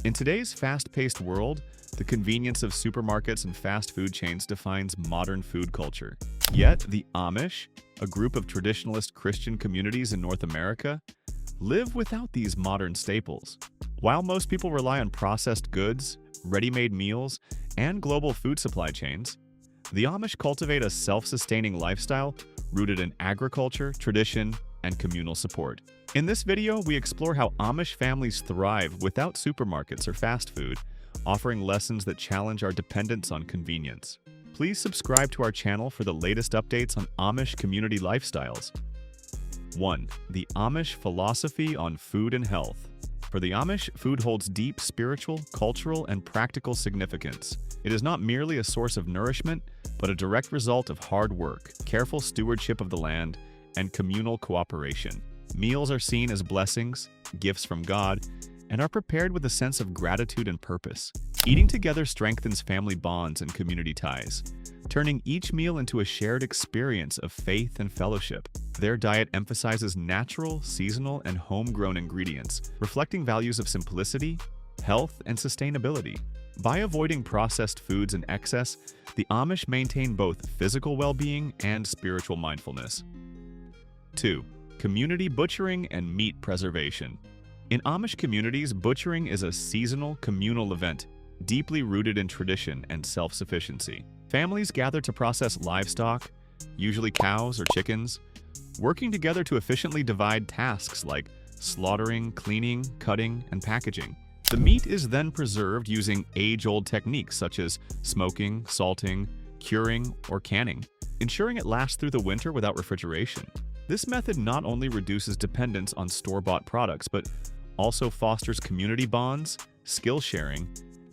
In today's fast-paced world, the convenience of supermarkets and fast food chains defines modern food culture. Yet, the Amish, a group of traditionalist Christian communities in North America, live without these modern staples. While most people rely on processed goods, ready-made meals, and global food supply chains, the Amish cultivate a self-sustaining lifestyle rooted in agriculture, tradition, and communal support. In this video, we explore how Amish families thrive without supermarkets or fast food, offering lessons that challenge our dependence on convenience. Please subscribe to our channel for the latest updates on Amish community lifestyles. 1. The Amish philosophy on food and health. For the Amish, food holds deep spiritual, cultural, and practical significance. It is not merely a source of nourishment, but a direct result of hard work, careful stewardship of the land, and communal cooperation. Meals are seen as blessings, gifts from God, and are prepared with a sense of gratitude and purpose. Eating together strengthens family bonds and community ties, turning each meal into a shared experience of faith and fellowship. Their diet emphasizes natural, seasonal, and homegrown ingredients, reflecting values of simplicity, health, and sustainability. By avoiding processed foods in excess, the Amish maintain both physical well-being and spiritual mindfulness. 2. Community butchering and meat preservation. In Amish communities, butchering is a seasonal, communal event, deeply rooted in tradition and self-sufficiency. Families gather to process livestock, usually cows or chickens, working together to efficiently divide tasks like slaughtering, cleaning, cutting, and packaging. The meat is then preserved using age-old techniques such as smoking, salting, curing, or canning, ensuring it lasts through the winter without refrigeration. This method not only reduces dependence on store-bought products, but also fosters community bonds, skill sharing,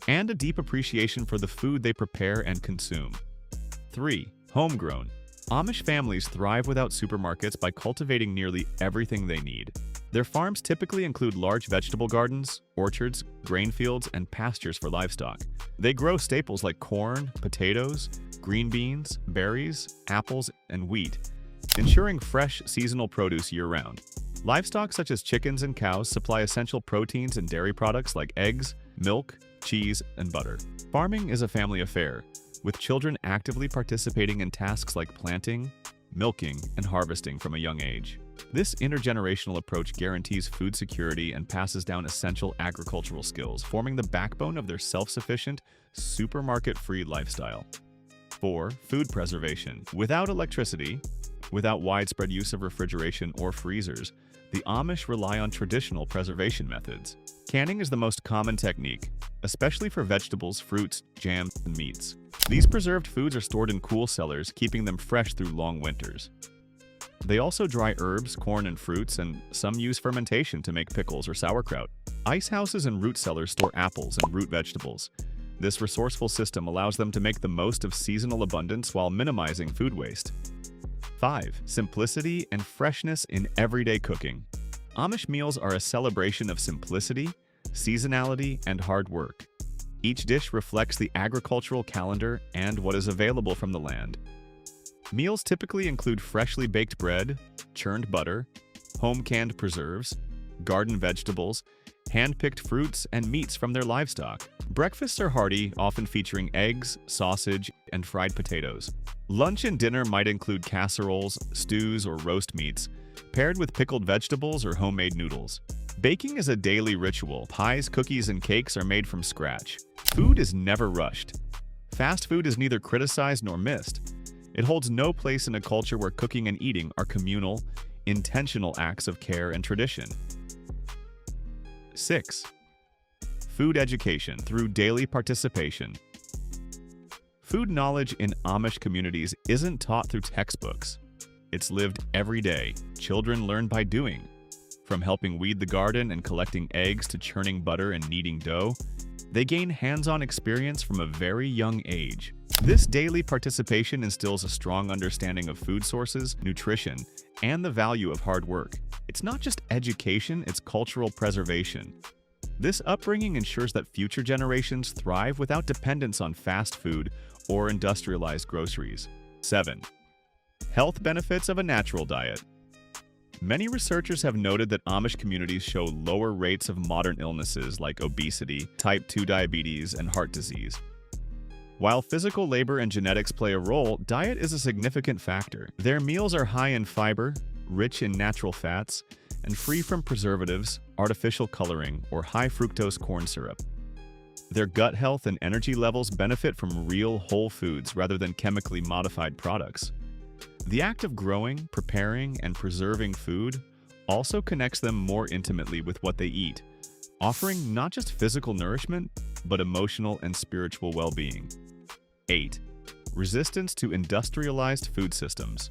and a deep appreciation for the food they prepare and consume. 3. Homegrown. Amish families thrive without supermarkets by cultivating nearly everything they need. Their farms typically include large vegetable gardens, orchards, grain fields, and pastures for livestock. They grow staples like corn, potatoes, green beans, berries, apples, and wheat, ensuring fresh, seasonal produce year-round. Livestock such as chickens and cows supply essential proteins and dairy products like eggs, milk, cheese, and butter. Farming is a family affair, with children actively participating in tasks like planting, milking, and harvesting from a young age. This intergenerational approach guarantees food security and passes down essential agricultural skills, forming the backbone of their self-sufficient, supermarket-free lifestyle. 4. Food preservation. Without electricity, without widespread use of refrigeration or freezers, the Amish rely on traditional preservation methods. Canning is the most common technique, especially for vegetables, fruits, jams, and meats. These preserved foods are stored in cool cellars, keeping them fresh through long winters. They also dry herbs, corn, and fruits, and some use fermentation to make pickles or sauerkraut. Ice houses and root cellars store apples and root vegetables. This resourceful system allows them to make the most of seasonal abundance while minimizing food waste. 5. Simplicity and freshness in everyday cooking. Amish meals are a celebration of simplicity, seasonality, and hard work. Each dish reflects the agricultural calendar and what is available from the land. Meals typically include freshly baked bread, churned butter, home-canned preserves, garden vegetables, hand-picked fruits, and meats from their livestock. Breakfasts are hearty, often featuring eggs, sausage, and fried potatoes. Lunch and dinner might include casseroles, stews, or roast meats, paired with pickled vegetables or homemade noodles. Baking is a daily ritual. Pies, cookies, and cakes are made from scratch. Food is never rushed. Fast food is neither criticized nor missed. It holds no place in a culture where cooking and eating are communal, intentional acts of care and tradition. 6. Food education through daily participation. Food knowledge in Amish communities isn't taught through textbooks. It's lived every day. Children learn by doing. From helping weed the garden and collecting eggs to churning butter and kneading dough, they gain hands-on experience from a very young age. This daily participation instills a strong understanding of food sources, nutrition, and the value of hard work. It's not just education, it's cultural preservation. This upbringing ensures that future generations thrive without dependence on fast food or industrialized groceries. 7. Health benefits of a natural diet. Many researchers have noted that Amish communities show lower rates of modern illnesses like obesity, type 2 diabetes, and heart disease. While physical labor and genetics play a role, diet is a significant factor. Their meals are high in fiber, rich in natural fats, and free from preservatives, artificial coloring, or high fructose corn syrup. Their gut health and energy levels benefit from real whole foods rather than chemically modified products. The act of growing, preparing, and preserving food also connects them more intimately with what they eat, offering not just physical nourishment, but emotional and spiritual well-being. 8. Resistance to industrialized food systems.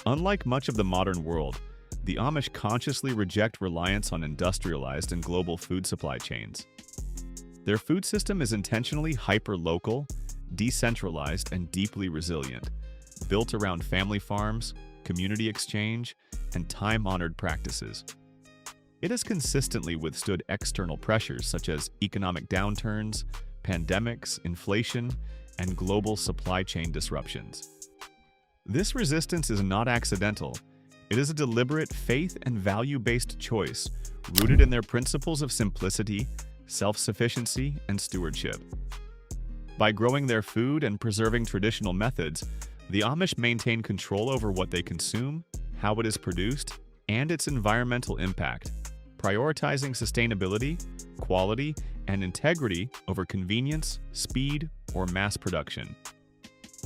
Unlike much of the modern world, the Amish consciously reject reliance on industrialized and global food supply chains. Their food system is intentionally hyper-local, decentralized, and deeply resilient, built around family farms, community exchange, and time-honored practices. It has consistently withstood external pressures such as economic downturns, pandemics, inflation, and global supply chain disruptions. This resistance is not accidental. It is a deliberate faith and value-based choice rooted in their principles of simplicity, self-sufficiency, and stewardship. By growing their food and preserving traditional methods, the Amish maintain control over what they consume, how it is produced, and its environmental impact, prioritizing sustainability, quality, and integrity over convenience, speed, or mass production.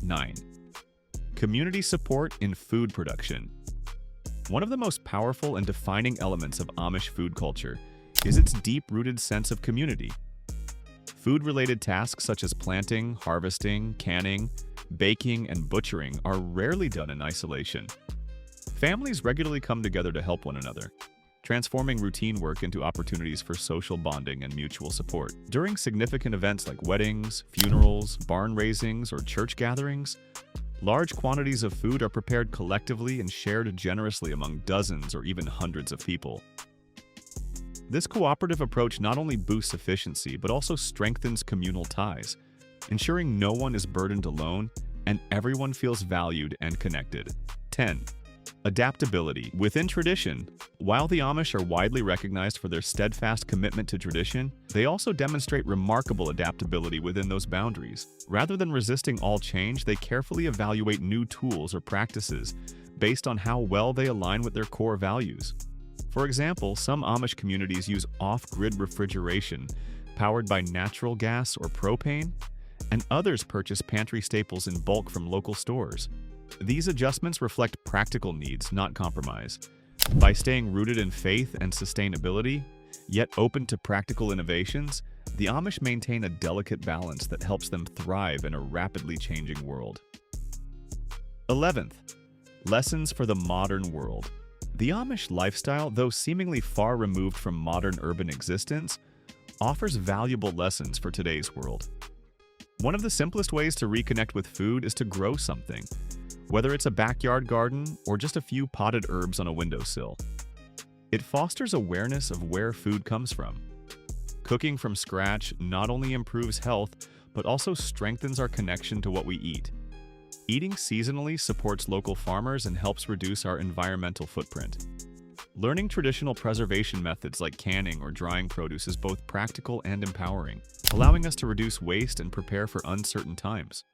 9. Community support in food production. One of the most powerful and defining elements of Amish food culture is its deep-rooted sense of community. Food-related tasks such as planting, harvesting, canning, baking, and butchering are rarely done in isolation. Families regularly come together to help one another, transforming routine work into opportunities for social bonding and mutual support. During significant events like weddings, funerals, barn raisings, or church gatherings, large quantities of food are prepared collectively and shared generously among dozens or even hundreds of people. This cooperative approach not only boosts efficiency, but also strengthens communal ties, ensuring no one is burdened alone and everyone feels valued and connected. 10. Adaptability. Within tradition, while the Amish are widely recognized for their steadfast commitment to tradition, they also demonstrate remarkable adaptability within those boundaries. Rather than resisting all change, they carefully evaluate new tools or practices based on how well they align with their core values. For example, some Amish communities use off-grid refrigeration powered by natural gas or propane, and others purchase pantry staples in bulk from local stores. These adjustments reflect practical needs, not compromise. By staying rooted in faith and sustainability, yet open to practical innovations, the Amish maintain a delicate balance that helps them thrive in a rapidly changing world. 11th. Lessons for the modern world. The Amish lifestyle, though seemingly far removed from modern urban existence, offers valuable lessons for today's world. One of the simplest ways to reconnect with food is to grow something, whether it's a backyard garden or just a few potted herbs on a windowsill. It fosters awareness of where food comes from. Cooking from scratch not only improves health, but also strengthens our connection to what we eat. Eating seasonally supports local farmers and helps reduce our environmental footprint. Learning traditional preservation methods like canning or drying produce is both practical and empowering, allowing us to reduce waste and prepare for uncertain times.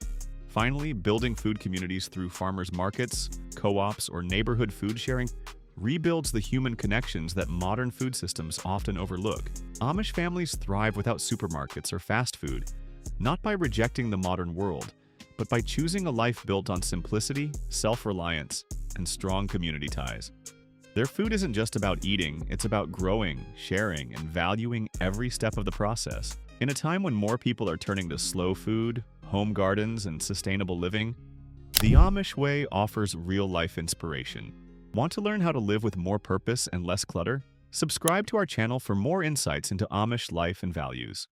Finally, building food communities through farmers markets, co-ops, or neighborhood food sharing rebuilds the human connections that modern food systems often overlook. Amish families thrive without supermarkets or fast food, not by rejecting the modern world, but by choosing a life built on simplicity, self-reliance, and strong community ties. Their food isn't just about eating, it's about growing, sharing, and valuing every step of the process. In a time when more people are turning to slow food, home gardens, and sustainable living, the Amish way offers real-life inspiration. Want to learn how to live with more purpose and less clutter? Subscribe to our channel for more insights into Amish life and values.